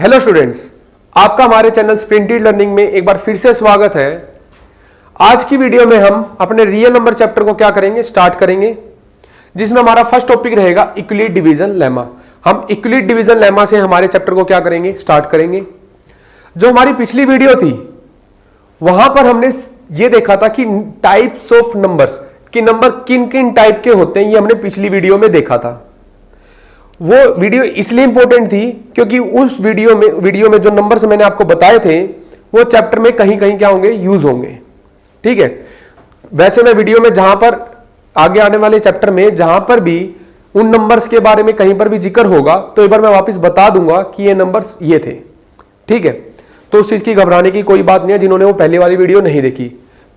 Hello students, आपका हमारे channel sprinted learning में एक बार फिर से स्वागत है। आज की वीडियो में हम अपने रियल नंबर चैप्टर को क्या करेंगे, स्टार्ट करेंगे, जिसमें हमारा फर्स्ट टॉपिक रहेगा इक्विलिड डिवीजन लेमा। हम इक्विलिड डिवीजन लेमा से हमारे चैप्टर को क्या करेंगे, स्टार्ट करेंगे। जो हमारी पिछली वीडियो थी वहां पर हमने ये देखा था कि टाइप्स ऑफ नंबर्स, कि नंबर किन किन टाइप के होते हैं, ये हमने पिछली वीडियो में देखा था। वो वीडियो इसलिए इंपॉर्टेंट थी क्योंकि उस वीडियो में जो नंबर्स मैंने आपको बताए थे वो चैप्टर में कहीं कहीं क्या होंगे, यूज होंगे। ठीक है, वैसे मैं वीडियो में जहां पर आगे आने वाले चैप्टर में जहां पर भी उन नंबर्स के बारे में कहीं पर भी जिक्र होगा तो एक बार मैं वापस बता दूंगा कि ये नंबर्स ये थे। ठीक है, तो उस चीज की घबराने की कोई बात नहीं है जिन्होंने वो पहले वाली वीडियो नहीं देखी।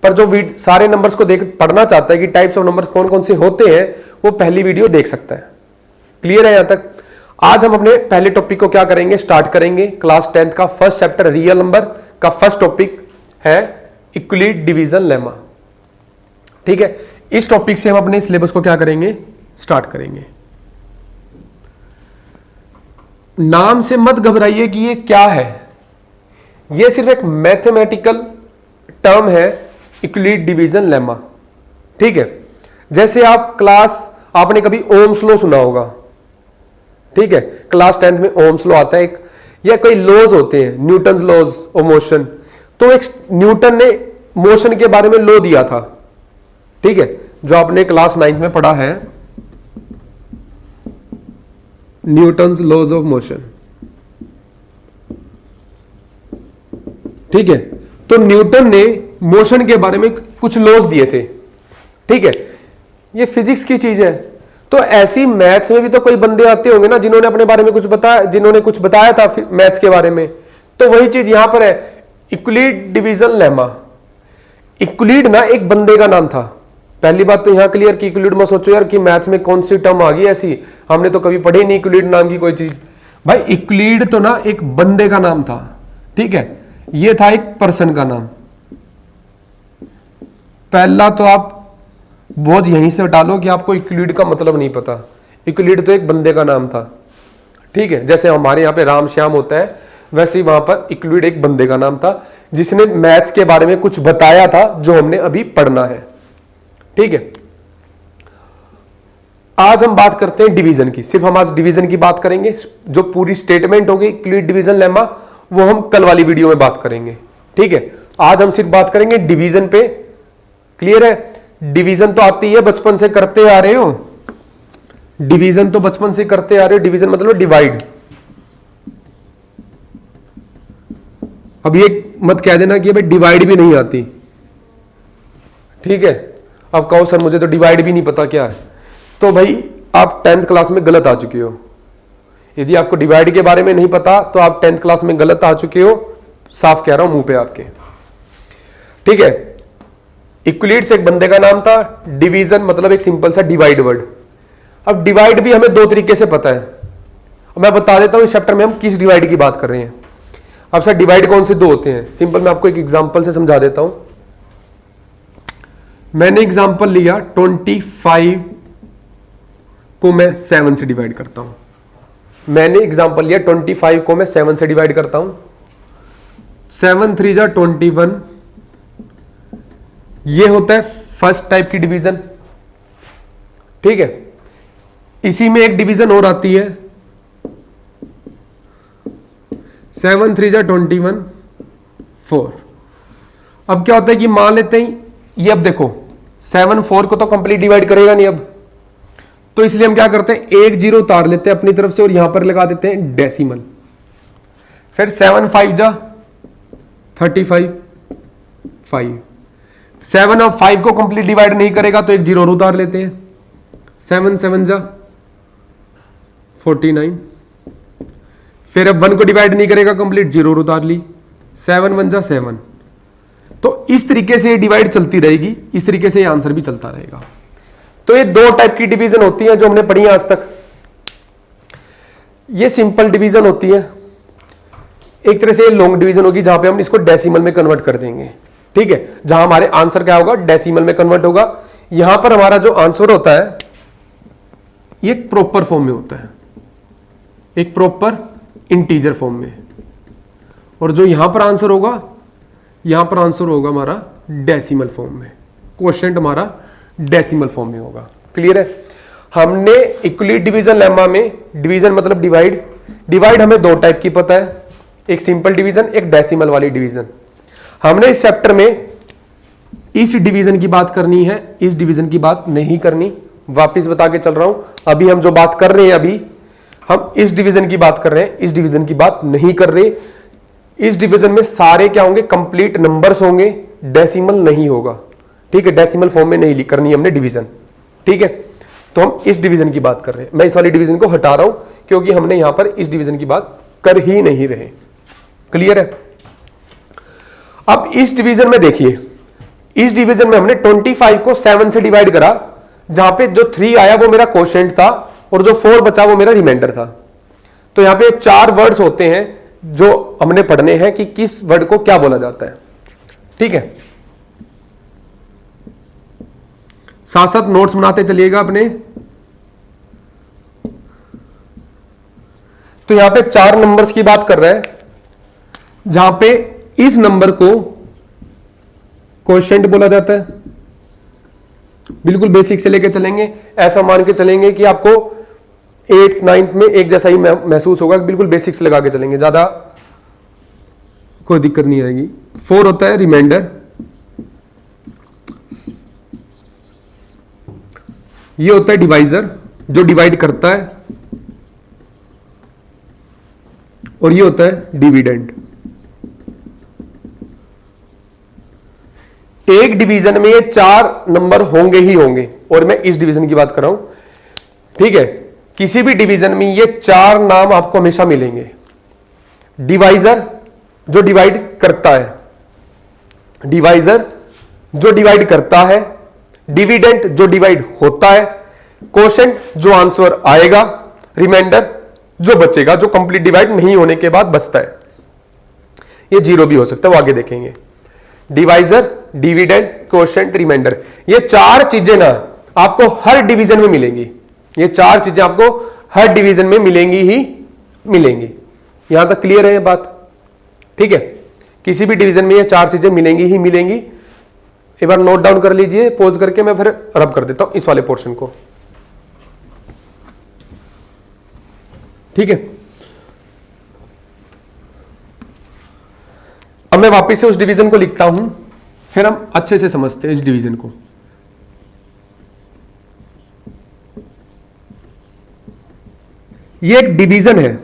पर जो सारे नंबर्स को पढ़ना चाहता है कि टाइप्स ऑफ नंबर्स कौन कौन से होते हैं, वो पहली वीडियो देख सकता है। क्लियर है यहां तक? आज हम अपने पहले टॉपिक को क्या करेंगे, स्टार्ट करेंगे। क्लास 10th का फर्स्ट चैप्टर रियल नंबर का फर्स्ट टॉपिक है इक्विलिड डिवीजन लेमा। ठीक है, इस टॉपिक से हम अपने सिलेबस को क्या करेंगे, स्टार्ट करेंगे। नाम से मत घबराइए कि ये क्या है, ये सिर्फ एक मैथमेटिकल टर्म है, इक्विलिड डिवीजन लेमा। ठीक है, जैसे आपने कभी ओम्स लॉ सुना होगा। ठीक है, क्लास 10th में ओम्स लॉ आता है एक, या कोई लॉज होते हैं, न्यूटन्स लॉज ऑफ मोशन। तो एक न्यूटन ने मोशन के बारे में लॉ दिया था। ठीक है, जो आपने क्लास 9th में पढ़ा है, न्यूटन्स लॉज ऑफ मोशन। ठीक है, तो न्यूटन ने मोशन के बारे में कुछ लॉज दिए थे। ठीक है, ये फिजिक्स की चीज है। तो ऐसी मैथ्स में भी तो कोई बंदे आते होंगे ना जिन्होंने अपने बारे में कुछ बताया, जिन्होंने कुछ बताया था मैथ्स के बारे में। तो वही चीज यहां पर है, इक्विलिड डिवीजन लेमा। इक्विलिड ना एक बंदे का नाम था। पहली बात तो यहां क्लियर कि इक्विलिड में सोचो यार कि मैथ्स में कौन सी टर्म आ गई ऐसी, हमने तो कभी पढ़ी नहीं इक्विलिड नाम की कोई चीज। भाई इक्विलिड तो ना एक बंदे का नाम था। ठीक है, ये था एक पर्सन का नाम। पहला तो आप बोझ यहीं से हटा लो कि आपको इक्विलिड का मतलब नहीं पता। इक्विलिड तो एक बंदे का नाम था। ठीक है, जैसे हमारे यहाँ पे राम श्याम होता है, वैसे ही वहां पर इक्विलिड एक बंदे का नाम था जिसने मैथ्स के बारे में कुछ बताया था जो हमने अभी पढ़ना है। ठीक है, आज हम बात करते हैं डिवीजन की। सिर्फ हम आज डिवीजन की बात करेंगे। जो पूरी स्टेटमेंट होगी इक्विलिड डिवीजन लेमा, वो हम कल वाली वीडियो में बात करेंगे। ठीक है, आज हम सिर्फ बात करेंगे डिवीजन पे। क्लियर है? डिवीजन तो आती है, बचपन से करते आ रहे हो। डिवीजन तो बचपन से करते आ रहे हो। डिवीजन मतलब डिवाइड। अब ये मत कह देना कि भाई डिवाइड भी नहीं आती। ठीक है, अब कहो सर मुझे तो डिवाइड भी नहीं पता क्या है, तो भाई आप 10th क्लास में गलत आ चुके हो। यदि आपको डिवाइड के बारे में नहीं पता तो आप 10th क्लास में गलत आ चुके हो। साफ कह रहा हूं मुंह पे आपके। ठीक है, इक्विलिड एक बंदे का नाम था। डिवीजन मतलब एक सिंपल सा डिवाइड वर्ड। अब डिवाइड भी हमें दो तरीके से पता है। मैं बता देता हूं इस चैप्टर में हम किस डिवाइड की बात कर रहे हैं। अब सर डिवाइड कौन से दो होते हैं, सिंपल मैं आपको एक एग्जांपल से समझा देता हूं। मैंने एग्जांपल लिया 25 को मैं 7 से डिवाइड करता हूं। मैंने एग्जांपल लिया 25 को मैं 7 से डिवाइड करता हूं। 7 3 जा 21। ये होता है फर्स्ट टाइप की डिवीजन। ठीक है, इसी में एक डिवीजन और आती है 7 3 जा 21 4। अब क्या होता है कि मान लेते हैं ये, अब देखो 7 4 को तो कंप्लीट डिवाइड करेगा नहीं अब, तो इसलिए हम क्या करते हैं, एक जीरो उतार लेते हैं अपनी तरफ से और यहां पर लगा देते हैं डेसिमल। फिर 7 5 जा 35 5। 7 और 5 को कंप्लीट डिवाइड नहीं करेगा तो एक जीरो और उतार लेते हैं। 7 7 जा 49। फिर अब 1 को डिवाइड नहीं करेगा कंप्लीट, जीरो और उतार ली। 7 1 जा 7। तो इस तरीके से डिवाइड चलती रहेगी, इस तरीके से आंसर भी चलता रहेगा। तो ये दो टाइप की डिवीजन होती है जो हमने पढ़ी आज तक। ये सिंपल डिवीजन होती है, एक तरह से लॉन्ग डिवीजन होगी जहां पे हम इसको डेसिमल में कन्वर्ट कर देंगे। ठीक है, जहां हमारे आंसर क्या होगा, डेसिमल में कन्वर्ट होगा। यहां पर हमारा जो आंसर होता है ये प्रॉपर फॉर्म में होता है, एक प्रॉपर इंटीजर फॉर्म में। और जो यहां पर आंसर होगा, यहां पर आंसर होगा हमारा डेसिमल फॉर्म में, क्वोशिएंट हमारा डेसिमल फॉर्म में होगा। क्लियर है? हमने इक्वली डिवीजन लेमा में, डिवीजन मतलब डिवाइड, डिवाइड हमें दो टाइप की पता है, एक सिंपल डिवीजन, एक डेसिमल वाली डिवीजन। हमने इस चैप्टर में इस डिवीजन की बात करनी है, इस डिवीजन की बात नहीं करनी। वापिस बता के चल रहा हूं, अभी हम जो बात कर रहे हैं, अभी हम इस डिवीजन की बात कर रहे हैं, इस डिवीजन की बात नहीं कर रहे। इस डिवीजन में सारे क्या होंगे? कंप्लीट नंबर्स होंगे, डेसिमल नहीं होगा। ठीक है? डेसिमल फॉर्म में नहीं करनी है हमने डिवीजन। ठीक है? तो हम इस डिवीजन की बात कर रहे हैं। मैं इस वाली डिवीजन को हटा रहा हूं क्योंकि हमने यहां पर इस डिवीजन की बात कर ही नहीं रहे। क्लियर है? अब इस डिवीजन में देखिए, इस डिवीजन में हमने 25 को 7 से डिवाइड करा, जहां पे जो 3 आया वो मेरा क्वोशिएंट था और जो 4 बचा वो मेरा रिमाइंडर था। तो यहां पे 4 वर्ड्स होते हैं जो हमने पढ़ने हैं कि किस वर्ड को क्या बोला जाता है। ठीक है? साथ साथ नोट्स बनाते चलिएगा अपने। तो यहां पे 4 नंबर्स की बात कर रहा है, जहां पे इस नंबर को क्वोशिएंट बोला जाता है। बिल्कुल बेसिक से लेके चलेंगे, ऐसा मान के चलेंगे कि आपको 8th 9th में एक जैसा ही महसूस होगा। बिल्कुल बेसिक से लगा के चलेंगे, ज्यादा कोई दिक्कत नहीं आएगी। 4 होता है रिमाइंडर, ये होता है डिवाइजर जो डिवाइड करता है, और ये होता है डिविडेंड। एक डिवीजन में ये 4 नंबर होंगे ही होंगे, और मैं इस डिवीजन की बात कर रहा हूं। ठीक है? किसी भी डिवीजन में ये 4 नाम आपको हमेशा मिलेंगे। डिवाइजर जो डिवाइड करता है, डिवाइजर जो डिवाइड करता है, डिविडेंड जो डिवाइड होता है, क्वोशिएंट जो आंसर आएगा, रिमाइंडर जो बचेगा, जो कंप्लीट डिवाइड नहीं होने के बाद बचता है। ये 0 भी हो सकता है, वो आगे देखेंगे। डिवाइजर, डिविडेंड, क्वोशिएंट, रिमाइंडर, ये 4 चीजें ना आपको हर डिवीजन में मिलेंगी। ये 4 चीजें आपको हर डिवीजन में मिलेंगी ही मिलेंगी। यहां तक क्लियर है ये बात? ठीक है? किसी भी डिवीजन में ये 4 चीजें मिलेंगी ही मिलेंगी। एक बार नोट डाउन कर लीजिए, पॉज करके मैं फिर रब कर देता हूं इस वाले पोर्शन को। ठीक है? अब मैं वापस से उस डिवीजन को लिखता हूं, फिर हम अच्छे से समझते हैं इस डिवीजन को। ये एक डिवीजन है।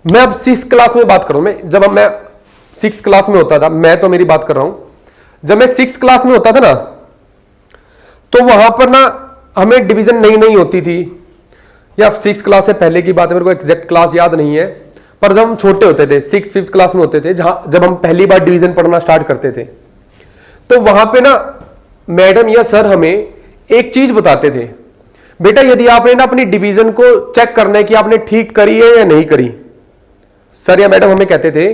मैं अब 6th क्लास में बात करूं, जब मैं 6th क्लास में होता था, मैं तो मेरी बात कर रहा हूं, जब मैं 6th क्लास में होता था ना, तो वहां पर ना हमें डिवीजन नई नई होती थी, या 6th क्लास से पहले की बात है, मेरे को एग्जैक्ट क्लास याद नहीं है, पर जब हम छोटे होते थे, 6th 5th क्लास में होते थे, जब हम पहली बार डिवीजन पढ़ना स्टार्ट करते थे, तो वहां पे ना मैडम या सर हमें एक चीज बताते थे, बेटा यदि आपने ना अपनी डिवीजन को चेक करना है कि आपने ठीक करी है या नहीं करी। सर या मैडम हमें कहते थे,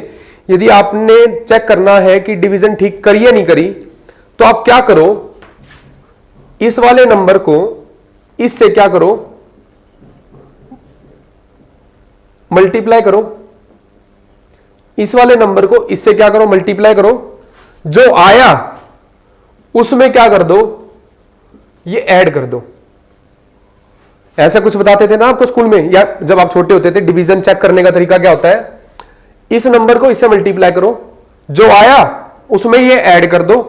यदि आपने चेक करना है कि डिवीजन ठीक करी या नहीं करी, तो आप क्या करो, इस वाले नंबर को इससे क्या करो, मल्टीप्लाई करो। इस वाले नंबर को इससे क्या करो, मल्टीप्लाई करो। जो आया उसमें क्या कर दो, ये ऐड कर दो। ऐसा कुछ बताते थे ना आपको स्कूल में, या जब आप छोटे होते थे, डिवीजन चेक करने का तरीका क्या होता है, इस नंबर को इससे मल्टीप्लाई करो, जो आया उसमें ये ऐड कर दो।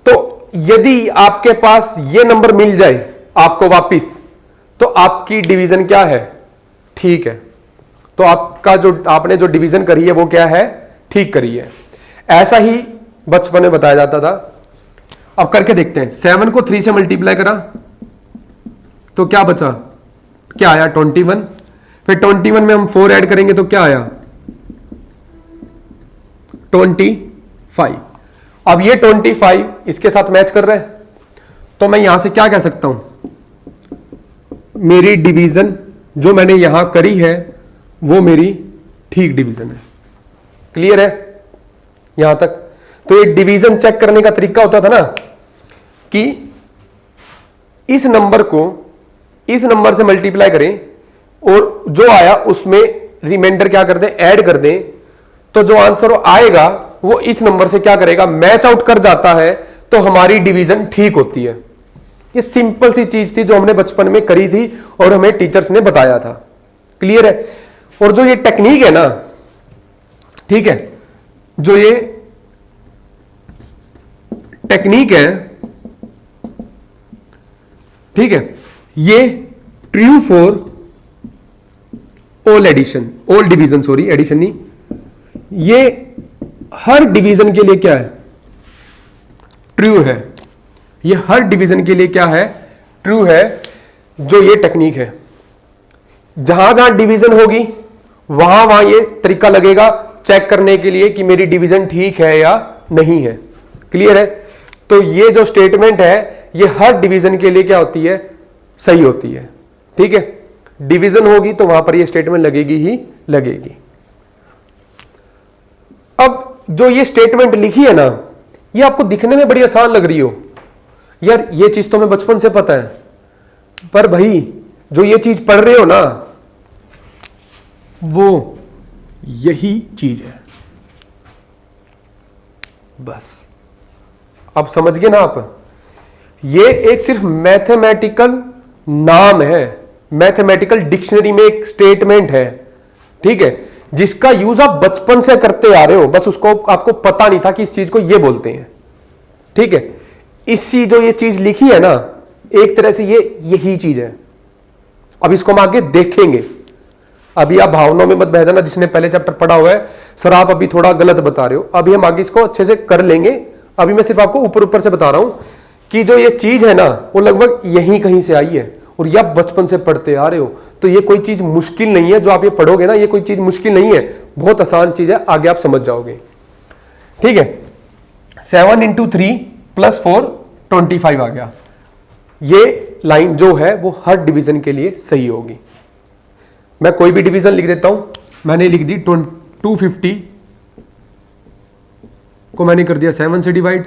तो यदि आपके पास ये नंबर मिल जाए आपको वापिस, तो आपकी डिवीजन क्या है, ठीक है। तो आपका जो आपने जो डिवीजन करी है वो क्या है, ठीक करी है। ऐसा ही बचपन में बताया जाता था। अब करके देखते हैं। 7 को 3 से मल्टीप्लाई करा तो क्या बचा, क्या आया, 21। फिर 21 में हम 4 ऐड करेंगे तो क्या आया, 25। अब ये 25 इसके साथ मैच कर रहा है, तो मैं यहां से क्या कह सकता हूं, मेरी डिवीजन जो मैंने यहां करी है वो मेरी ठीक डिवीजन है। क्लियर है यहां तक? तो ये डिवीजन चेक करने का तरीका होता था ना कि इस नंबर को इस नंबर से मल्टीप्लाई करें और जो आया उसमें रिमाइंडर क्या कर दें, ऐड कर दें। तो जो आंसर आएगा वो इस नंबर से क्या करेगा, मैच आउट कर जाता है, तो हमारी डिवीजन ठीक होती है। ये सिंपल सी चीज थी जो हमने बचपन में करी थी और हमें टीचर्स ने बताया था। क्लियर है। और जो ये टेक्निक है ना, ठीक है, जो ये टेक्निक है, ठीक है, ये true for all addition, all division, sorry addition नहीं, ये हर डिवीजन के लिए क्या है, ट्रू है। ये हर डिवीजन के लिए क्या है, ट्रू है। जो ये टेक्निक है, जहां जहां डिवीजन होगी वहां वहां ये तरीका लगेगा चेक करने के लिए कि मेरी डिवीजन ठीक है या नहीं है। क्लियर है। तो ये जो स्टेटमेंट है ये हर डिवीजन के लिए क्या होती है, सही होती है। ठीक है, डिवीजन होगी तो वहां पर ये स्टेटमेंट लगेगी ही लगेगी। अब जो ये स्टेटमेंट लिखी है ना, ये आपको दिखने में बड़ी आसान लग रही हो, यार ये चीज तो मैं बचपन से पता है, पर भाई जो ये चीज पढ़ रहे हो ना, वो यही चीज है। बस अब समझ गए ना आप। ये एक सिर्फ मैथमेटिकल नाम है, मैथमेटिकल डिक्शनरी में एक स्टेटमेंट है, ठीक है, जिसका यूज आप बचपन से करते आ रहे हो, बस उसको आपको पता नहीं था कि इस चीज को ये बोलते हैं। ठीक है, इसी जो ये चीज लिखी है ना, एक तरह से ये यही चीज है। अब इसको हम आगे देखेंगे। अभी आप भावनाओं में मत बह जाना, जिसने पहले चैप्टर पढ़ा हुआ है, सर आप अभी थोड़ा गलत बता रहे हो। अभी हम आगे इसको अच्छे से कर लेंगे। अभी मैं सिर्फ आपको ऊपर ऊपर से बता रहा हूं कि जो ये चीज है ना, वो लगभग यहीं कहीं से आई है और ये आप बचपन से पढ़ते आ रहे हो। तो ये कोई चीज मुश्किल नहीं है, जो आप ये पढ़ोगे ना, ये कोई चीज मुश्किल नहीं है, बहुत आसान चीज है, आगे आप समझ जाओगे। ठीक है, 7 × 3 + 4 25 आ गया। ये लाइन जो है वो हर डिवीजन के लिए सही होगी। मैं कोई भी डिवीजन लिख देता हूं। मैंने लिख दी 250 को मैंने कर दिया 7 से डिवाइड,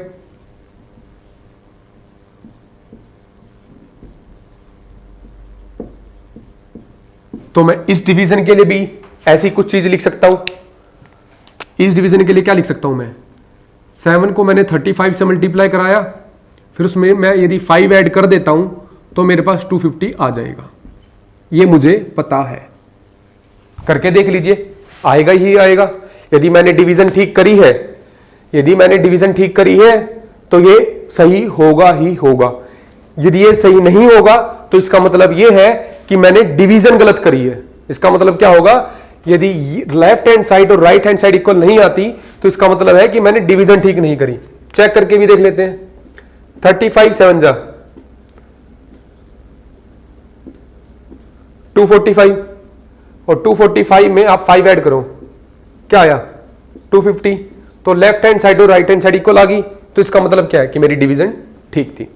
तो मैं इस डिवीजन के लिए भी ऐसी कुछ चीज लिख सकता हूं। इस डिवीजन के लिए क्या लिख सकता हूं मैं, 7 को मैंने 35 से मल्टीप्लाई कराया, फिर उसमें मैं यदि 5 ऐड कर देता हूं तो मेरे पास 250 आ जाएगा। ये मुझे पता है, करके देख लीजिए, आएगा ही आएगा। यदि मैंने डिवीजन ठीक करी है, यदि मैंने डिवीजन ठीक करी है तो ये सही होगा ही होगा। यदि ये सही नहीं होगा तो इसका मतलब ये है कि मैंने डिवीजन गलत करी है। इसका मतलब क्या होगा, यदि लेफ्ट हैंड साइड और राइट हैंड साइड इक्वल नहीं आती तो इसका मतलब है कि मैंने डिवीजन ठीक नहीं करी। चेक करके भी देख लेते हैं। 35 7 जा 245 और 245 में आप 5 ऐड करो, क्या आया 250। तो लेफ्ट हैंड साइड और राइट हैंड साइड इक्वल आ गई, तो इसका मतलब क्या है कि मेरी डिवीजन ठीक थी।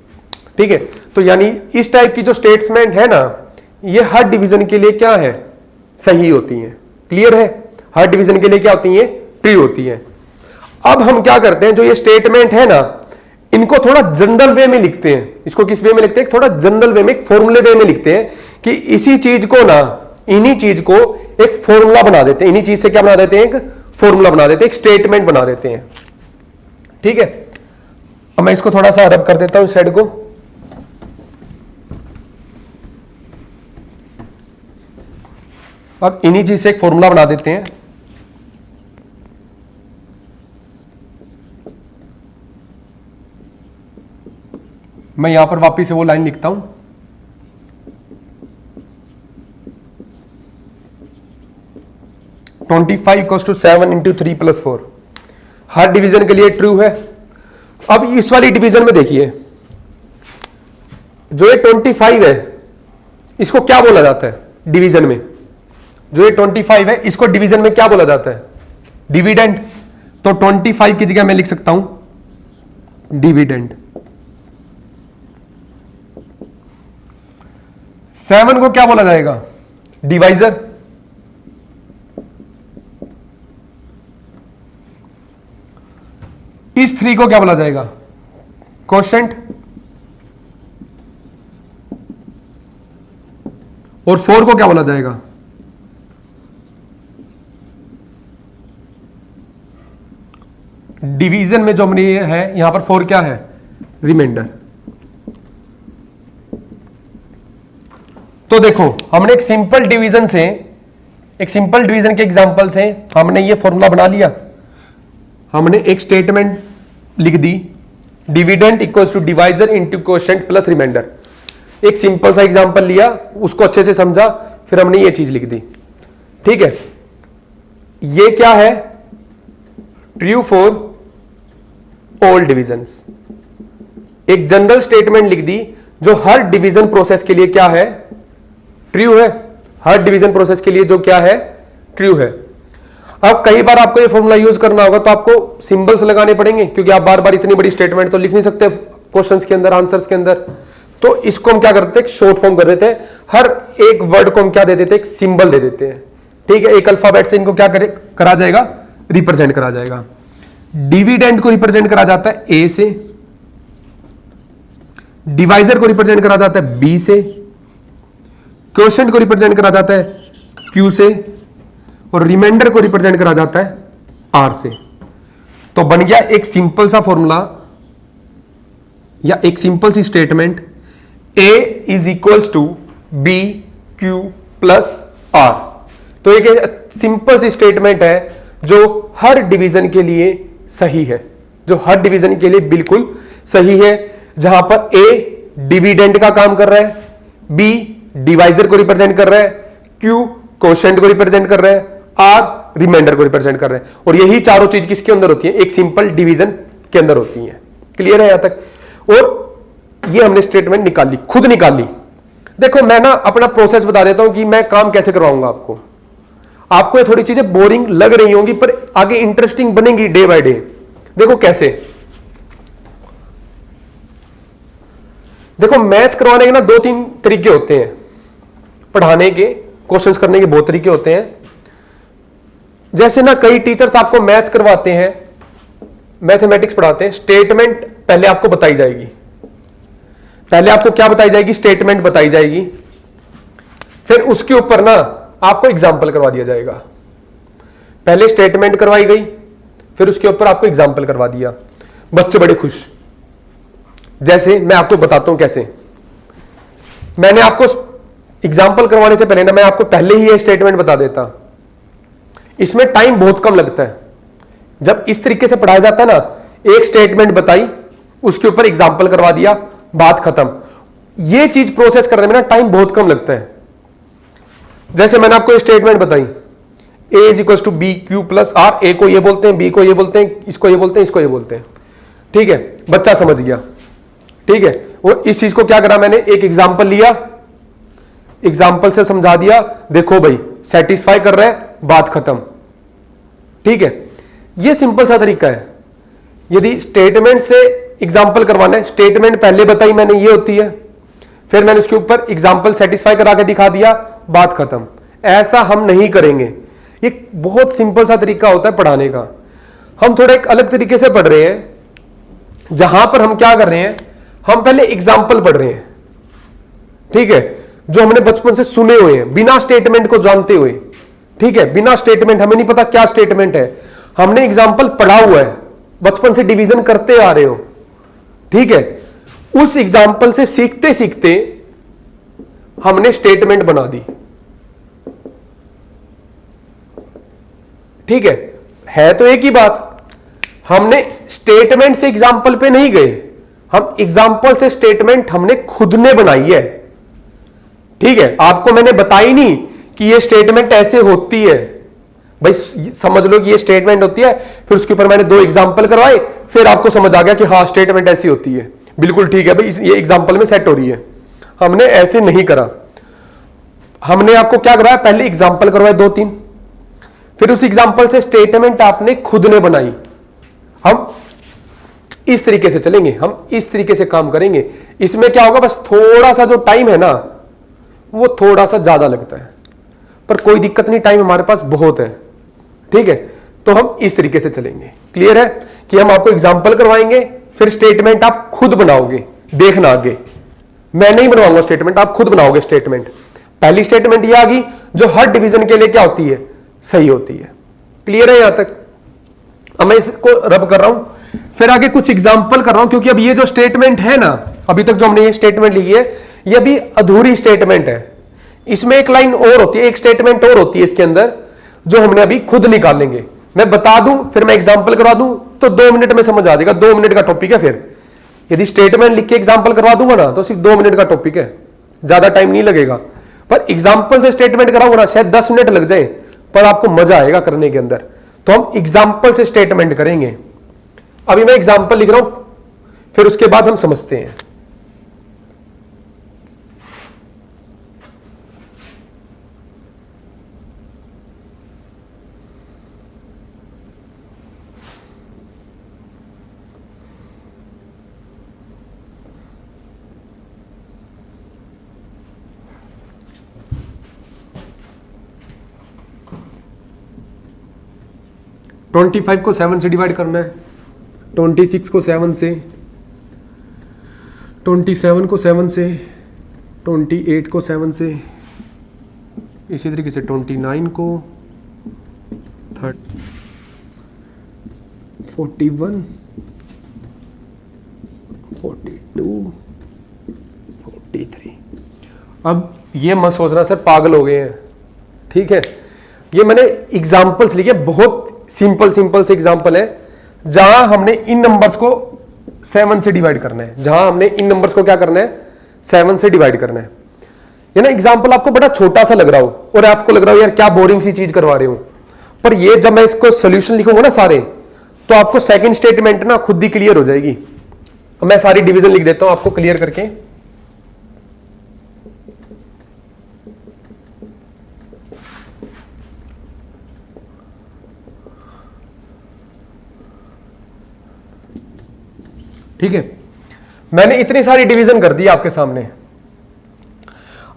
ठीक है, तो यानी इस टाइप की जो स्टेटमेंट है ना, ये हर डिवीजन के लिए क्या है, सही होती है। क्लियर है, हर डिवीजन के लिए क्या होती है, ट्रू होती है। अब हम क्या करते हैं, जो ये स्टेटमेंट है ना, इनको थोड़ा जनरल वे में लिखते हैं। इसको किस वे में लिखते हैं, थोड़ा जनरल वे में, एक फॉर्मूले वे में लिखते हैं कि इसी चीज को ना, इन्हीं चीज को एक फॉर्मूला बना देते हैं। इन्हीं चीज से क्या बना देते हैं, एक फॉर्मूला बना देते हैं, एक स्टेटमेंट बना देते हैं। ठीक है, अब मैं इसको थोड़ा सा रब कर देता हूं इस साइड को। अब इन्हीं चीज से एक फॉर्मूला बना देते हैं। मैं यहां पर वापिस से वो लाइन लिखता हूं, (25 = 7 × 3 + 4 हर डिवीजन के लिए ट्रू है। अब इस वाली डिवीजन में देखिए, जो ये 25 है इसको क्या बोला जाता है डिवीजन में, जो ये 25 है इसको डिवीजन में क्या बोला जाता है, डिविडेंड। तो 25 की जगह मैं लिख सकता हूं डिविडेंड। 7 को क्या बोला जाएगा, डिवाइजर। इस 3 को क्या बोला जाएगा, कोशेंट। और 4 को क्या बोला जाएगा, डिवीजन में जो हमने ये है यहां पर 4 क्या है, रिमाइंडर। तो देखो हमने एक सिंपल डिवीजन के एग्जांपल से हमने ये फॉर्मूला बना लिया। हमने एक स्टेटमेंट लिख दी, dividend equals to divisor into quotient plus remainder. एक सिंपल सा एग्जांपल लिया, उसको अच्छे से समझा, फिर हमने ये चीज लिख दी। ठीक है, ये क्या है, ट्रू फॉर ऑल डिविजन्स। एक जनरल स्टेटमेंट लिख दी जो हर डिवीजन प्रोसेस के लिए क्या है, ट्रू है। हर डिवीजन प्रोसेस के लिए जो क्या है, ट्रू है। अब कई बार आपको ये फॉर्मूला यूज करना होगा तो आपको सिंबल्स लगाने पड़ेंगे, क्योंकि आप बार बार इतनी बड़ी स्टेटमेंट तो लिख नहीं सकते क्वेश्चंस के अंदर, आंसर्स के अंदर। तो इसको हम क्या करते हैं, शॉर्ट फॉर्म कर देते हैं। हर एक वर्ड को हम क्या दे देते हैं, एक सिंबल दे देते हैं। ठीक है, एक अल्फाबेट से इनको क्या करा जाएगा, रिप्रेजेंट करा जाएगा। डिविडेंड को रिप्रेजेंट करा जाता है ए से, डिवाइजर को रिप्रेजेंट करा जाता है बी से, क्वोशिएंट को रिप्रेजेंट करा जाता है क्यू से, और रिमाइंडर को रिप्रेजेंट करा जाता है आर से। तो बन गया एक सिंपल सा फॉर्मूला या एक सिंपल सी statement, A is equals to B Q plus R. तो एक सिंपल सी स्टेटमेंट है जो हर डिवीजन के लिए सही है, जो हर डिवीजन के लिए बिल्कुल सही है। जहां पर ए डिविडेंड का काम कर रहा है, बी डिवाइजर को रिप्रेजेंट कर रहा है, क्यू कोशेंट को रिप्रेजेंट कर रहा है, आर रिमाइंडर को रिप्रेजेंट कर रहे हैं। और यही चारों चीज किसके अंदर होती है, एक सिंपल डिवीजन के अंदर होती है। क्लियर है यहां तक। और ये हमने स्टेटमेंट निकाल ली, खुद निकाल ली। देखो मैं ना अपना प्रोसेस बता देता हूं कि मैं काम कैसे करवाऊंगा आपको। आपको ये थोड़ी चीजें बोरिंग लग रही होंगी पर आगे इंटरेस्टिंग बनेंगी डे बाय डे। देखो कैसे, देखो मैथ्स करवाने के ना 2-3 तरीके होते हैं पढ़ाने के, क्वेश्चंस करने के बहुत तरीके होते हैं। जैसे ना कई टीचर्स आपको मैथ्स करवाते हैं, मैथमेटिक्स पढ़ाते हैं, स्टेटमेंट पहले आपको बताई जाएगी। पहले आपको क्या बताई जाएगी, स्टेटमेंट बताई जाएगी। फिर उसके ऊपर ना आपको एग्जाम्पल करवा दिया जाएगा। पहले स्टेटमेंट करवाई गई, फिर उसके ऊपर आपको एग्जाम्पल करवा दिया। बच्चे बड़े खुश। जैसे मैं आपको बताता हूं कैसे। मैंने आपको एग्जाम्पल करवाने से पहले ना मैं आपको पहले ही ये स्टेटमेंट बता देता। इसमें टाइम बहुत कम लगता है। जब इस तरीके से पढ़ाया जाता है ना, एक स्टेटमेंट बताई, उसके ऊपर एग्जाम्पल करवा दिया, बात खत्म। ये चीज प्रोसेस करने में ना टाइम बहुत कम लगता है। जैसे मैंने आपको स्टेटमेंट बताई, A is equal to B Q plus R. A को ये बोलते हैं, बी को ये बोलते हैं, इसको ये बोलते हैं, इसको ये बोलते हैं। ठीक है, बच्चा समझ गया। ठीक है, वो इस चीज को क्या करा, मैंने एक एग्जाम्पल लिया, एग्जाम्पल से समझा दिया, देखो भाई सेटिस्फाई कर रहे हैं, बात खत्म। ठीक है, ये सिंपल सा तरीका है। यदि स्टेटमेंट से एग्जाम्पल करवाना है, स्टेटमेंट पहले बताई मैंने ये होती है, फिर मैंने उसके ऊपर एग्जाम्पल सेटिस्फाई करा के दिखा दिया, बात खत्म। ऐसा हम नहीं करेंगे। ये बहुत सिंपल सा तरीका होता है पढ़ाने का। हम थोड़ा एक अलग तरीके से पढ़ रहे हैं, जहां पर हम क्या कर रहे हैं, हम पहले एग्जाम्पल पढ़ रहे हैं। ठीक है, जो हमने बचपन से सुने हुए हैं, बिना स्टेटमेंट को जानते हुए। ठीक है, बिना स्टेटमेंट, हमें नहीं पता क्या स्टेटमेंट है, हमने एग्जाम्पल पढ़ा हुआ है, बचपन से डिवीजन करते आ रहे हो। ठीक है, उस एग्जाम्पल से सीखते सीखते हमने स्टेटमेंट बना दी। ठीक है तो एक ही बात। हमने स्टेटमेंट से एग्जाम्पल पे नहीं गए, हम एग्जाम्पल से स्टेटमेंट हमने खुद ने बनाई है। ठीक है, आपको मैंने बताई नहीं कि ये स्टेटमेंट ऐसे होती है, भाई समझ लो कि ये स्टेटमेंट होती है, फिर उसके ऊपर मैंने 2 एग्जाम्पल करवाए, फिर आपको समझ आ गया कि हाँ स्टेटमेंट ऐसी होती है, बिल्कुल ठीक है भाई, ये एग्जाम्पल में सेट हो रही है। हमने ऐसे नहीं करा। हमने आपको क्या करवाया, पहले एग्जाम्पल करवाए 2-3, फिर उस एग्जाम्पल से स्टेटमेंट आपने खुद ने बनाई। हम इस तरीके से चलेंगे, हम इस तरीके से काम करेंगे। इसमें क्या होगा, बस थोड़ा सा जो टाइम है ना, वो थोड़ा सा ज्यादा लगता है, पर कोई दिक्कत नहीं, टाइम हमारे पास बहुत है। ठीक है, तो हम इस तरीके से चलेंगे। क्लियर है कि हम आपको एग्जाम्पल करवाएंगे, फिर स्टेटमेंट आप खुद बनाओगे। देखना आगे, मैं नहीं बनवाऊंगा स्टेटमेंट, आप खुद बनाओगे स्टेटमेंट। पहली स्टेटमेंट ये आ गई जो हर डिवीजन के लिए क्या होती है, सही होती है। क्लियर है यहां तक। अब मैं इसको रब कर रहा हूं, फिर आगे कुछ एग्जाम्पल कर रहा हूं, क्योंकि अब ये जो स्टेटमेंट है ना, अभी तक जो हमने ये स्टेटमेंट लिखी है, ये अभी अधूरी स्टेटमेंट है। इसमें एक लाइन और होती है, एक स्टेटमेंट और होती है इसके अंदर, जो हमने अभी खुद निकालेंगे। मैं बता दूं, फिर मैं एग्जाम्पल करवा दूं, तो 2 मिनट में समझ आ जाएगा। 2 मिनट का टॉपिक है। फिर यदि स्टेटमेंट लिख के एग्जाम्पल करवा दूंगा ना, तो सिर्फ 2 मिनट का टॉपिक है, ज्यादा टाइम नहीं लगेगा। पर एग्जाम्पल से स्टेटमेंट कराऊंगा ना, शायद 10 मिनट लग जाए, पर आपको मजा आएगा करने के अंदर। तो हम एग्जाम्पल से स्टेटमेंट करेंगे। अभी मैं एग्जाम्पल लिख रहा हूं, फिर उसके बाद हम समझते हैं। ट्वेंटी 25 को 7 से डिवाइड करना है, 26 को 7 से, 27 को 7 से, 28 को 7 से, इसी तरीके से 29 को, 41, 42, 43। अब ये मत सोचना सर पागल हो गए हैं, ठीक है। ये मैंने एग्जाम्पल्स लिखे, बहुत सिंपल से एग्जाम्पल है, जहां हमने इन नंबर्स को 7 से डिवाइड करना है, जहां हमने इन नंबर्स को क्या करना है, 7 से डिवाइड करना है। ये ना एग्जाम्पल आपको बड़ा छोटा सा लग रहा हो और आपको लग रहा हो यार क्या बोरिंग सी चीज करवा रहे हो, पर ये जब मैं इसको सोल्यूशन लिखूंगा ना सारे, तो आपको सेकंड स्टेटमेंट ना खुद ही क्लियर हो जाएगी। अब मैं सारी डिवीजन लिख देता हूं आपको क्लियर करके। ठीक है, मैंने इतनी सारी डिवीजन कर दी आपके सामने।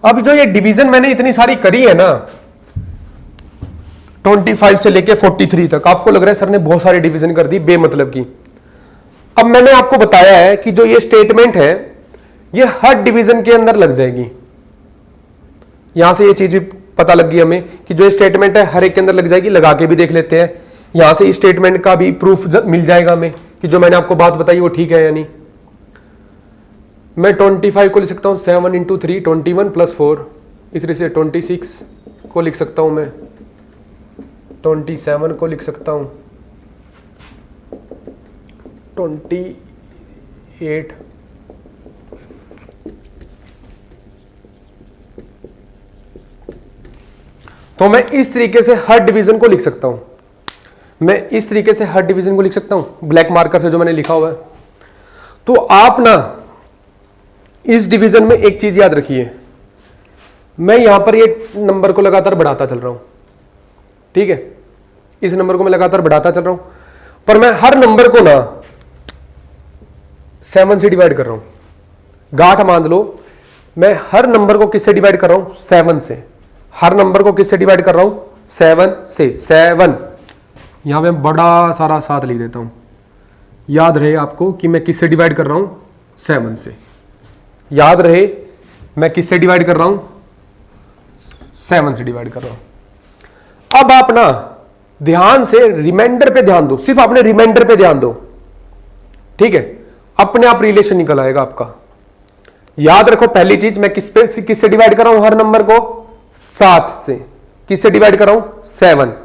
अब जो ये डिवीजन मैंने इतनी सारी करी है ना, 25 से लेके 43 तक, आपको लग रहा है सर ने बहुत सारी डिवीजन कर दी बेमतलब की। अब मैंने आपको बताया है कि जो ये स्टेटमेंट है, ये हर डिवीजन के अंदर लग जाएगी। यहां से ये चीज भी पता लग गई हमें कि जो स्टेटमेंट है हर एक के अंदर लग जाएगी। लगा के भी देख लेते हैं, यहां से स्टेटमेंट का भी प्रूफ मिल जाएगा हमें कि जो मैंने आपको बात बताई वो ठीक है या नहीं। मैं 25 को लिख सकता हूं 7 × 3, 21 + 4, इस तरह से 26 को लिख सकता हूं मैं, 27 को लिख सकता हूं, 28, तो मैं इस तरीके से हर डिवीजन को लिख सकता हूं। मैं इस तरीके से हर डिवीजन को लिख सकता हूं ब्लैक मार्कर से जो मैंने लिखा हुआ है। तो आप ना इस डिवीजन में एक चीज याद रखिए, मैं यहां पर ये नंबर को लगातार बढ़ाता चल रहा हूं, ठीक है, इस नंबर को मैं लगातार बढ़ाता चल रहा हूं, पर मैं हर नंबर को ना 7 से डिवाइड कर रहा हूं। गांठ मान लो, मैं हर नंबर को किससे डिवाइड कर रहा हूं, 7 से। हर नंबर को किससे डिवाइड कर रहा हूं, 7 से। 7 यहां पे बड़ा सारा 7 लिख देता हूं, याद रहे आपको कि मैं किससे डिवाइड कर रहा हूं, 7 से। याद रहे मैं किससे डिवाइड कर रहा हूं, 7 से डिवाइड कर रहा हूं। अब आप ना ध्यान से रिमाइंडर पे ध्यान दो, सिर्फ अपने रिमाइंडर पे ध्यान दो, ठीक है, अपने आप रिलेशन निकल आएगा आपका। याद रखो पहली चीज, मैं किससे डिवाइड कर रहा हूं हर नंबर को, 7 से। किससे डिवाइड कर रहा हूं, 7।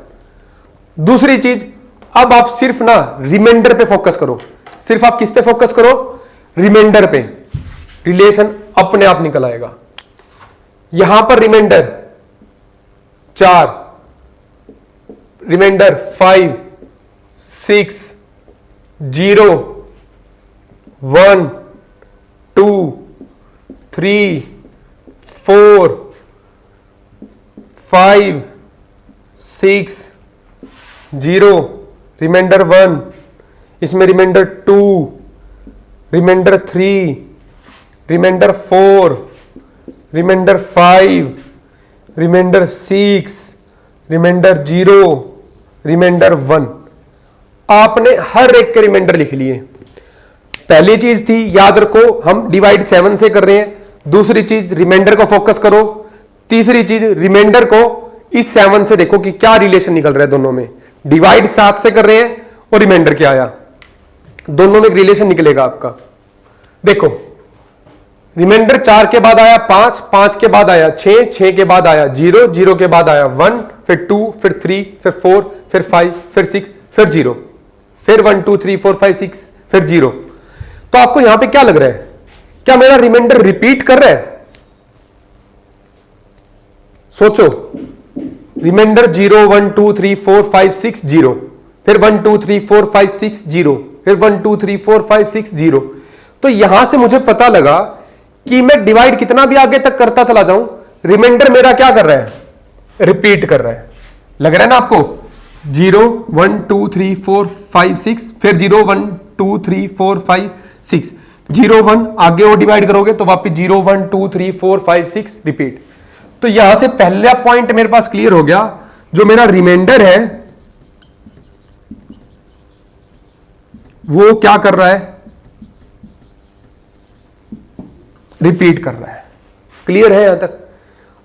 दूसरी चीज, अब आप सिर्फ ना रिमाइंडर पे फोकस करो, सिर्फ आप किस पे फोकस करो, रिमाइंडर पे, रिलेशन अपने आप निकल आएगा। यहां पर रिमाइंडर 4, रिमाइंडर 5, 6, 0, 1, 2, 3, 4, 5, 6, 0, रिमाइंडर 1, इसमें reminder 2, reminder 3, reminder 4, reminder 5, reminder 6, reminder 0, reminder 1। आपने हर एक के रिमाइंडर लिख लिए। पहली चीज थी, याद रखो हम डिवाइड 7 से कर रहे हैं। दूसरी चीज, रिमाइंडर को फोकस करो। तीसरी चीज, रिमाइंडर को इस 7 से देखो कि क्या रिलेशन निकल रहा है दोनों में। डिवाइड 7 से कर रहे हैं और रिमाइंडर क्या आया। दोनों में एक रिलेशन निकलेगा आपका। देखो, रिमाइंडर 4 के बाद आया 5, 5 के बाद आया 6, 6 के बाद आया 0, 0 के बाद आया 1, फिर 2, फिर 3, फिर 4, फिर 5, फिर 6, फिर 0, फिर 1 2 3 4 5 6, फिर 0। तो आपको यहां पे क्या लग रहा है? क्या मेरा रिमाइंडर रिपीट कर रहा है? सोचो, रिमाइंडर 0 1 2 3 4 5 6 0, फिर 1 2 3 4 5 6 0, फिर 1 2 3 4 5 6 0। तो यहां से मुझे पता लगा कि मैं डिवाइड कितना भी आगे तक करता चला जाऊं, रिमाइंडर मेरा क्या कर रहा है? रिपीट कर रहा है। लग रहा है ना आपको? 0 1 2 3 4 5 6, फिर 0 1 2 3 4 5 6, 0 1 आगे वो डिवाइड करोगे तो वापस 0 1 2 3 4 5 6 रिपीट। तो यहां से पहला पॉइंट मेरे पास क्लियर हो गया, जो मेरा रिमाइंडर है वो क्या कर रहा है? रिपीट कर रहा है। क्लियर है यहां तक?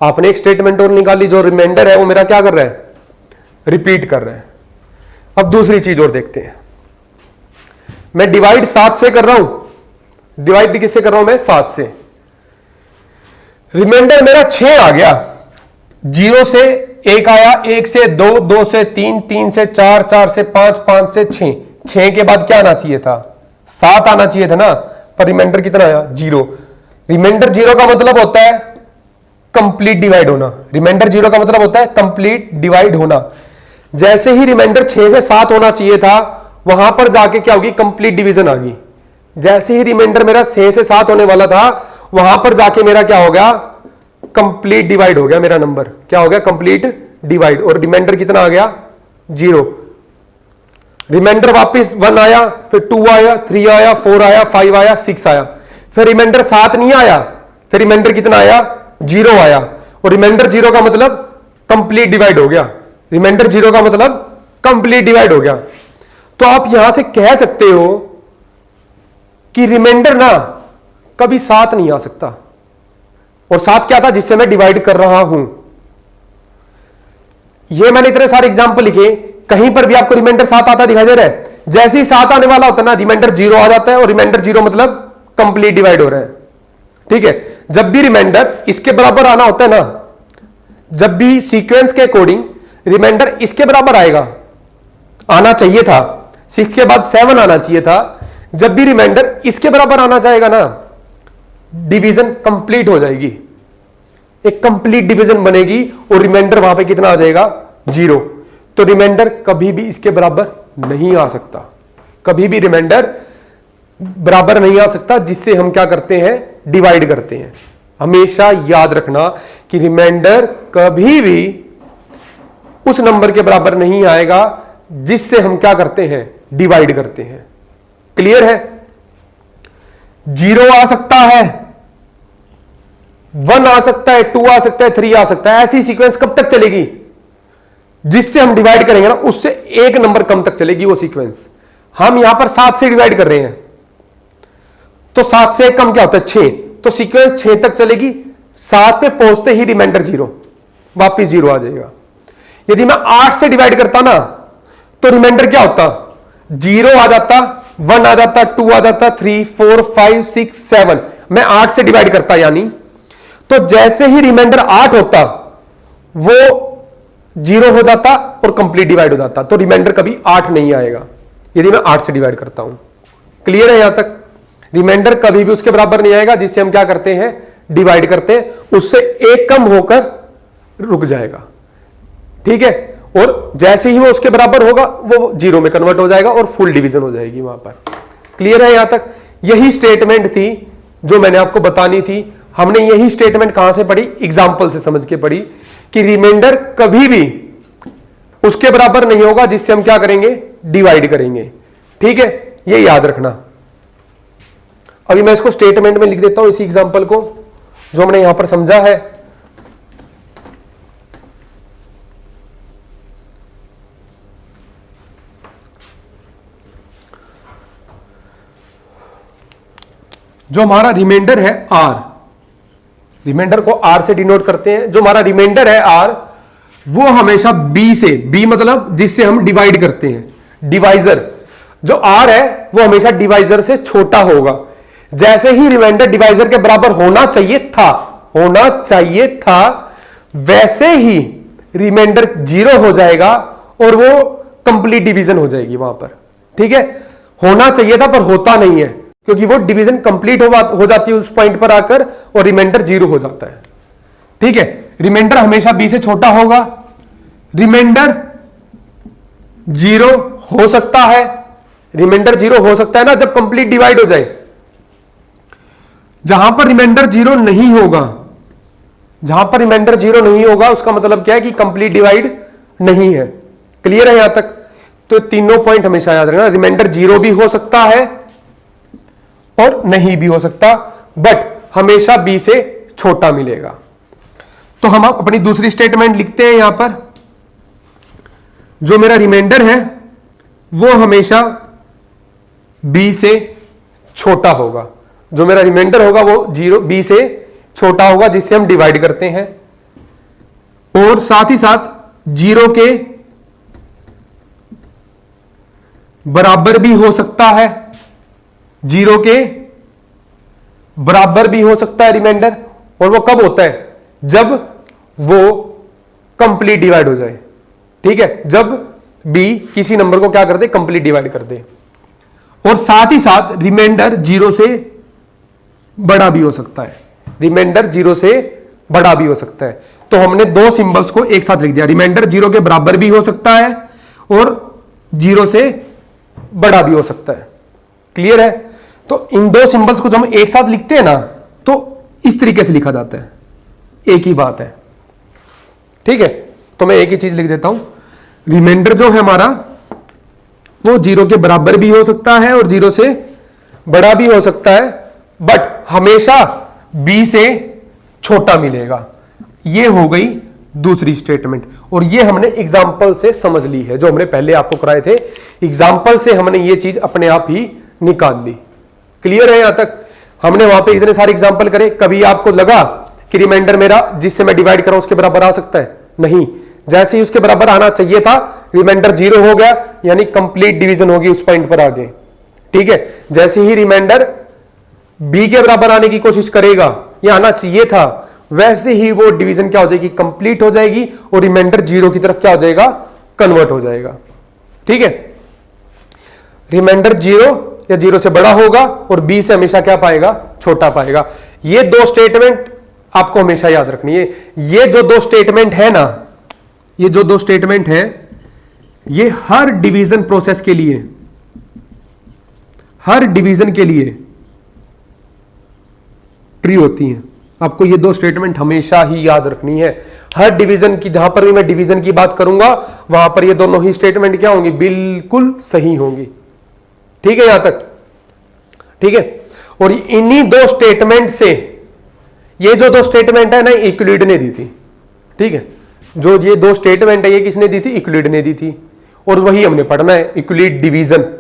आपने एक स्टेटमेंट और निकाली, जो रिमाइंडर है वो मेरा क्या कर रहा है? रिपीट कर रहा है। अब दूसरी चीज और देखते हैं। मैं डिवाइड 7 से कर रहा हूं। डिवाइड किससे कर रहा हूं मैं? 7 से। रिमाइंडर मेरा 6 आ गया, 0 से 1 आया, 1 से 2, 2 से 3, 3 से 4, 4 से 5, 5 से 6, 6 के बाद क्या आना चाहिए था? 7 आना चाहिए था ना, पर रिमाइंडर कितना आया? 0। रिमाइंडर 0 का मतलब होता है कंप्लीट डिवाइड होना। रिमाइंडर 0 का मतलब होता है कंप्लीट डिवाइड होना। जैसे ही रिमाइंडर 6 से 7 होना चाहिए था, वहां पर जाके क्या होगी? कंप्लीट डिवीजन आ गई। जैसे ही रिमाइंडर मेरा 6 से 7 होने वाला था, वहां पर जाके मेरा क्या हो गया? कंप्लीट डिवाइड हो गया। मेरा नंबर क्या हो गया? Complete divide. और रिमाइंडर कितना आ गया? 0। रिमाइंडर वापस 1 आया, फिर 2 आया, 3 आया, 4 आया, 5 आया, 6 आया, फिर रिमाइंडर 7 नहीं आया, फिर रिमाइंडर कितना आया? 0 आया। और रिमाइंडर 0 का मतलब कंप्लीट डिवाइड हो गया। रिमाइंडर 0 का मतलब कंप्लीट डिवाइड हो गया। तो आप यहां से कह सकते हो कि रिमाइंडर ना कभी 7 नहीं आ सकता। और 7 क्या था? जिससे मैं डिवाइड कर रहा हूं। ये मैंने इतने सारे एग्जांपल लिखे, कहीं पर भी आपको रिमाइंडर 7 आता दिखाई दे रहा है? जैसे ही 7 आने वाला होता है ना, रिमाइंडर 0 आ जाता है। और रिमाइंडर 0 मतलब कंप्लीट डिवाइड हो रहा है। ठीक है? जब भी रिमाइंडर इसके बराबर आना होता है ना, जब भी सीक्वेंस के अकॉर्डिंग रिमाइंडर इसके बराबर आएगा, आना चाहिए था, 6 के बाद 7 आना चाहिए था। जब भी रिमाइंडर इसके बराबर आना चाहेगा ना, डिवीजन कंप्लीट हो जाएगी, एक कंप्लीट डिवीजन बनेगी। और रिमाइंडर वहां पे कितना आ जाएगा? 0। तो रिमाइंडर कभी भी इसके बराबर नहीं आ सकता। कभी भी रिमाइंडर बराबर नहीं आ सकता, जिससे हम क्या करते हैं? डिवाइड करते हैं। हमेशा याद रखना कि रिमाइंडर कभी भी उस नंबर के बराबर नहीं आएगा जिससे हम क्या करते हैं? डिवाइड करते हैं। क्लियर है? 0 आ सकता है, 1 आ सकता है, 2 आ सकता है, 3 आ सकता है। ऐसी सीक्वेंस कब तक चलेगी? जिससे हम डिवाइड करेंगे ना, उससे एक नंबर कम तक चलेगी वो सीक्वेंस। हम यहां पर 7 से डिवाइड कर रहे हैं, तो 7 से कम क्या होता है? 6। तो सीक्वेंस 6 तक चलेगी। 7 पे पहुंचते ही रिमाइंडर 0, वापिस 0 आ जाएगा। यदि मैं 8 से डिवाइड करता ना, तो रिमाइंडर क्या होता? 0 आ जाता, 1 आ जाता, 2 आ जाता, 3 4 5 6 7। मैं 8 से डिवाइड करता, यानी तो जैसे ही रिमाइंडर 8 होता, वो 0 हो जाता और कंप्लीट डिवाइड हो जाता। तो रिमाइंडर कभी 8 नहीं आएगा यदि मैं 8 से डिवाइड करता हूं। क्लियर है यहां तक? रिमाइंडर कभी भी उसके बराबर नहीं आएगा जिससे हम क्या करते हैं? डिवाइड करते हैं। उससे एक कम होकर रुक जाएगा। ठीक है? और जैसे ही वो उसके बराबर होगा, वो 0 में कन्वर्ट हो जाएगा और फुल डिवीजन हो जाएगी वहां पर। क्लियर है यहां तक? यही स्टेटमेंट थी जो मैंने आपको बतानी थी। हमने यही स्टेटमेंट कहां से पढ़ी? एग्जाम्पल से समझ के पढ़ी कि रिमाइंडर कभी भी उसके बराबर नहीं होगा जिससे हम क्या करेंगे? डिवाइड करेंगे। ठीक है? ये याद रखना। अभी मैं इसको स्टेटमेंट में लिख देता हूं, इसी एग्जांपल को जो हमने यहां पर समझा है। जो हमारा रिमाइंडर है R, रिमाइंडर को R से डिनोट करते हैं। जो हमारा रिमाइंडर है R, वो हमेशा B से, B मतलब जिससे हम डिवाइड करते हैं, डिवाइजर। जो r है वो हमेशा डिवाइजर से छोटा होगा। जैसे ही रिमाइंडर डिवाइजर के बराबर होना चाहिए था, वैसे ही रिमाइंडर 0 हो जाएगा और वो कंप्लीट डिवीजन हो जाएगी वहां पर। ठीक है, होना चाहिए था पर होता नहीं है, क्योंकि वो डिवीजन कंप्लीट हो जाती है उस पॉइंट पर आकर और रिमाइंडर 0 हो जाता है। ठीक है, रिमाइंडर हमेशा b से छोटा होगा। रिमाइंडर 0 हो सकता है, रिमाइंडर 0 हो सकता है ना जब कंप्लीट डिवाइड हो जाए। जहां पर रिमाइंडर 0 नहीं होगा, जहां पर रिमाइंडर 0 नहीं होगा उसका मतलब क्या है कि कंप्लीट डिवाइड नहीं है। क्लियर है यहां तक? तो तीनों पॉइंट हमेशा याद रखना, रिमाइंडर 0 भी हो सकता है और नहीं भी हो सकता, बट हमेशा b से छोटा मिलेगा। तो हम अपनी दूसरी स्टेटमेंट लिखते हैं यहां पर, जो मेरा रिमाइंडर है वो हमेशा b से छोटा होगा। जो मेरा रिमाइंडर होगा वो b से छोटा होगा, जिससे हम डिवाइड करते हैं, और साथ ही साथ 0 के बराबर भी हो सकता है। 0 के बराबर भी हो सकता है रिमाइंडर, और वो कब होता है? जब वो कंप्लीट डिवाइड हो जाए। ठीक है, जब b किसी नंबर को क्या कर दे? कंप्लीट डिवाइड कर दे। और साथ ही साथ रिमाइंडर 0 से बड़ा भी हो सकता है। रिमाइंडर 0 से बड़ा भी हो सकता है। तो हमने दो सिंबल्स को एक साथ लिख दिया, रिमाइंडर 0 के बराबर भी हो सकता है और 0 से बड़ा भी हो सकता है। क्लियर है? तो इन दो सिंबल्स को जब हम एक साथ लिखते हैं ना, तो इस तरीके से लिखा जाता है, एक ही बात है। ठीक है, तो मैं एक ही चीज लिख देता हूं, रिमाइंडर जो है हमारा वो 0 के बराबर भी हो सकता है और 0 से बड़ा भी हो सकता है, बट हमेशा b से छोटा मिलेगा। ये हो गई दूसरी स्टेटमेंट, और ये हमने एग्जाम्पल से समझ ली है, जो हमने पहले आपको कराए थे। एग्जाम्पल से हमने ये चीज अपने आप ही निकाल ली। क्लियर है? यहां तक हमने वहां पे इतने सारे एग्जाम्पल करे, कभी आपको लगा कि रिमाइंडर मेरा जिससे मैं डिवाइड करा उसके बराबर आ सकता है? नहीं, जैसे ही उसके बराबर आना चाहिए था रिमाइंडर 0 हो गया, यानी कंप्लीट डिवीजन होगी उस पॉइंट पर आगे। ठीक है, जैसे ही रिमाइंडर b के बराबर आने की कोशिश करेगा या आना चाहिए था, वैसे ही वो डिवीजन क्या हो जाएगी? कंप्लीट हो जाएगी और रिमाइंडर 0 की तरफ क्या हो जाएगा? कन्वर्ट हो जाएगा। ठीक है, रिमाइंडर 0 या 0 से बड़ा होगा और b से हमेशा क्या पाएगा? छोटा पाएगा। ये दो स्टेटमेंट आपको हमेशा याद रखनी है। ये जो दो स्टेटमेंट है ना, ये जो दो स्टेटमेंट है, ये हर डिवीजन प्रोसेस के लिए, हर डिवीजन के लिए ट्रू होती हैं। आपको ये दो स्टेटमेंट हमेशा ही याद रखनी है। हर डिवीजन की, जहां पर भी मैं डिवीजन की बात करूंगा वहां पर ये दोनों ही स्टेटमेंट क्या होंगी? बिल्कुल सही होंगी। ठीक है यहां तक? ठीक है, और इन्हीं दो स्टेटमेंट से, ये जो दो स्टेटमेंट है ना, यूक्लिड ने दी थी। ठीक है, जो ये दो स्टेटमेंट है ये किसने दी थी? यूक्लिड ने दी थी। और वही हमने पढ़ना है, यूक्लिड डिवीजन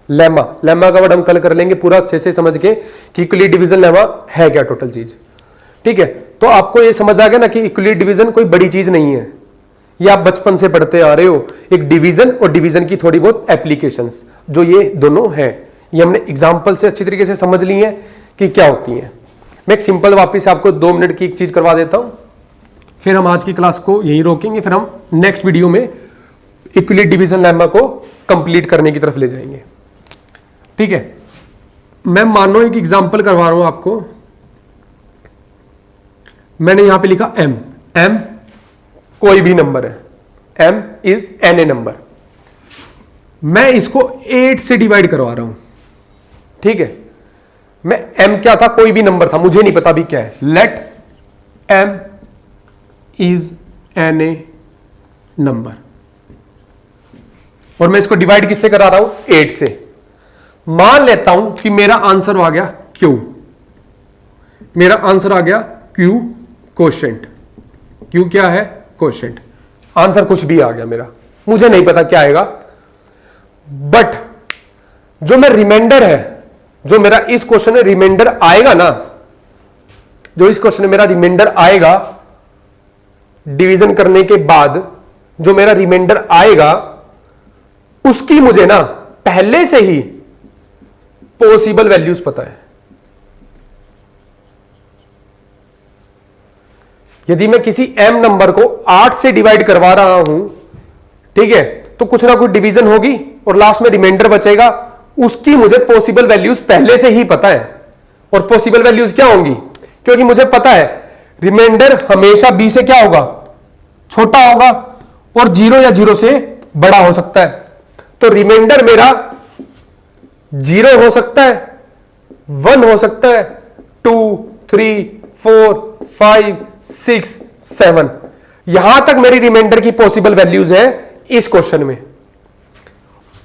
लेमा। लेमा का वर्ड हम कल कर लेंगे पूरा अच्छे से समझ के कि यूक्लिड डिवीजन लेमा है क्या टोटल चीज। ठीक है, तो आपको ये समझ आ गया ना कि यूक्लिड डिवीजन कोई बड़ी चीज नहीं है। ये आप बचपन से पढ़ते आ रहे हो, एक डिवीजन और डिवीजन की थोड़ी बहुत एप्लीकेशंस, जो ये दोनों हैं, ये हमने एग्जाम्पल से अच्छी तरीके से समझ ली है कि क्या होती है। मैं एक सिंपल वापिस आपको 2 मिनट की एक चीज करवा देता हूं, फिर हम आज की क्लास को यहीं रोकेंगे, फिर हम नेक्स्ट वीडियो में यूक्लिड डिवीजन लेमा को कंप्लीट करने की तरफ ले जाएंगे। ठीक है, मैं मानो एक एग्जांपल करवा रहा हूं आपको। मैंने यहां पे लिखा m, m कोई भी नंबर है, m इज एन नंबर। मैं इसको 8 से डिवाइड करवा रहा हूं। ठीक है, मैं m क्या था? कोई भी नंबर था, मुझे नहीं पता भी क्या है। Let m is an number, और मैं इसको डिवाइड किससे करा रहा हूं? 8 से। मान लेता हूं कि मेरा आंसर आ गया Q, मेरा आंसर आ गया Q कोशेंट। Q क्या है? कोशेंट। आंसर कुछ भी आ गया मेरा, मुझे नहीं पता क्या आएगा, बट जो मैं रिमाइंडर है, जो मेरा इस क्वेश्चन में रिमाइंडर आएगा ना, जो इस क्वेश्चन में मेरा रिमाइंडर आएगा डिवीजन करने के बाद, जो मेरा रिमाइंडर आएगा उसकी मुझे ना पहले से ही पॉसिबल वैल्यूज पता है। यदि मैं किसी m नंबर को 8 से डिवाइड करवा रहा हूं, ठीक है, तो कुछ ना कुछ डिवीजन होगी और लास्ट में रिमाइंडर बचेगा, उसकी मुझे पॉसिबल वैल्यूज पहले से ही पता है। और पॉसिबल वैल्यूज क्या होंगी, क्योंकि मुझे पता है रिमाइंडर हमेशा b से क्या होगा, छोटा होगा, और 0 या 0 से बड़ा हो सकता है। तो रिमाइंडर मेरा 0 हो सकता है, 1 हो सकता है, 2, 3, 4, 5, 6, 7, यहां तक मेरी रिमाइंडर की पॉसिबल वैल्यूज है इस क्वेश्चन में।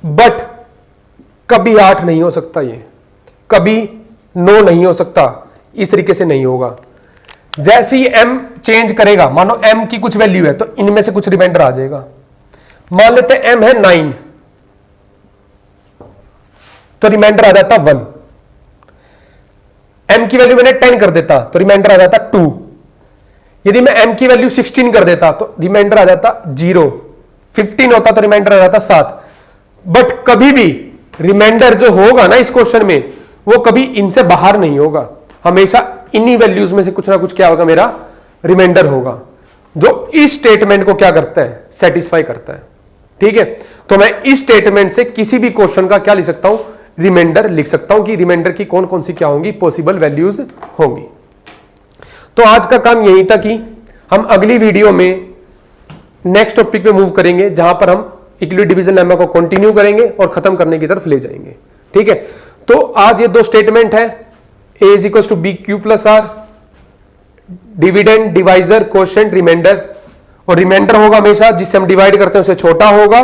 बट कभी 8 नहीं हो सकता, ये कभी 9 नहीं हो सकता, इस तरीके से नहीं होगा। जैसे ही m चेंज करेगा, मानो m की कुछ वैल्यू है तो इनमें से कुछ रिमाइंडर आ जाएगा। मान लेते हैं m है 9, तो रिमाइंडर आ जाता 1। m की वैल्यू मैंने 10 कर देता तो रिमाइंडर आ जाता 2। यदि मैं m की वैल्यू 16 कर देता तो रिमाइंडर आ जाता 0। 15 होता तो रिमाइंडर आ जाता 7। बट कभी भी रिमाइंडर जो होगा ना इस क्वेश्चन में, वो कभी इनसे बाहर नहीं होगा, हमेशा इन्हीं वैल्यूज में से कुछ ना कुछ क्या होगा, मेरा रिमाइंडर होगा, जो इस स्टेटमेंट को क्या करता है, सेटिस्फाई करता है। ठीक है, तो मैं इस स्टेटमेंट से किसी भी क्वेश्चन का क्या लिख सकता हूं, रिमाइंडर लिख सकता हूं कि रिमाइंडर की कौन कौन सी क्या होंगी, पॉसिबल वैल्यूज होंगी। तो आज का काम यही था कि हम अगली वीडियो में नेक्स्ट टॉपिक पे मूव करेंगे, जहां पर हम इक्विलिब्रियम डिवीजन लेमा को कंटिन्यू करेंगे और खत्म करने की तरफ ले जाएंगे। ठीक है, तो आज ये दो स्टेटमेंट है, a is equal to B Q plus R, dividend, divisor, quotient, reminder. और रिमाइंडर होगा हमेशा जिससे हम डिवाइड करते हैं उससे छोटा होगा,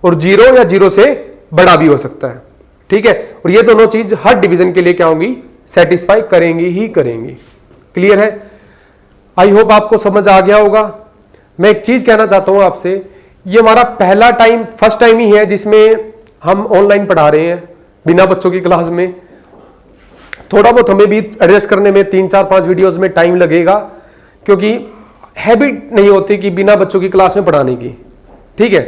और 0 या 0 से बड़ा भी हो सकता है। ठीक है, और ये दोनों चीज हर डिवीजन के लिए क्या होंगी, सेटिस्फाई करेंगी ही करेंगी। क्लियर है? आई होप आपको समझ आ गया होगा। मैं एक चीज कहना चाहता हूं आपसे, ये हमारा फर्स्ट टाइम ही है जिसमें हम ऑनलाइन पढ़ा रहे हैं बिना बच्चों की क्लास में। थोड़ा बहुत हमें भी एडजस्ट करने में 3, 4, 5 वीडियोस में टाइम लगेगा, क्योंकि हैबिट नहीं होती कि बिना बच्चों की क्लास में पढ़ाने की। ठीक है,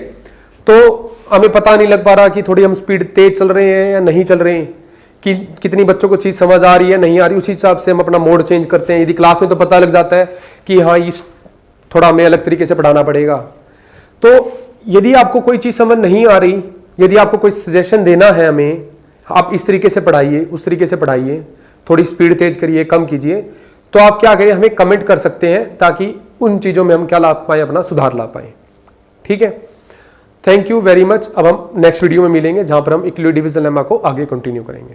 तो हमें पता नहीं लग पा रहा कि थोड़ी हम स्पीड तेज चल रहे हैं या नहीं चल रहे हैं, कि कितनी बच्चों को चीज समझ आ रही है नहीं आ रही, उसी हिसाब से हम अपना मोड चेंज करते हैं। यदि क्लास में तो पता लग जाता है कि हाँ इस थोड़ा हमें अलग तरीके से पढ़ाना पड़ेगा। तो यदि आपको कोई चीज समझ नहीं आ रही, यदि आपको कोई सजेशन देना है हमें, आप इस तरीके से पढ़ाइए, उस तरीके से पढ़ाइए, थोड़ी स्पीड तेज करिए, कम कीजिए, तो आप क्या करिए, हमें कमेंट कर सकते हैं, ताकि उन चीजों में हम क्या ला पाए, अपना सुधार ला पाए। ठीक है, थैंक यू वेरी मच। अब हम नेक्स्ट वीडियो में मिलेंगे, जहां पर हम इक्विलिब्रियम डिवीजन लेमा को आगे कंटिन्यू करेंगे।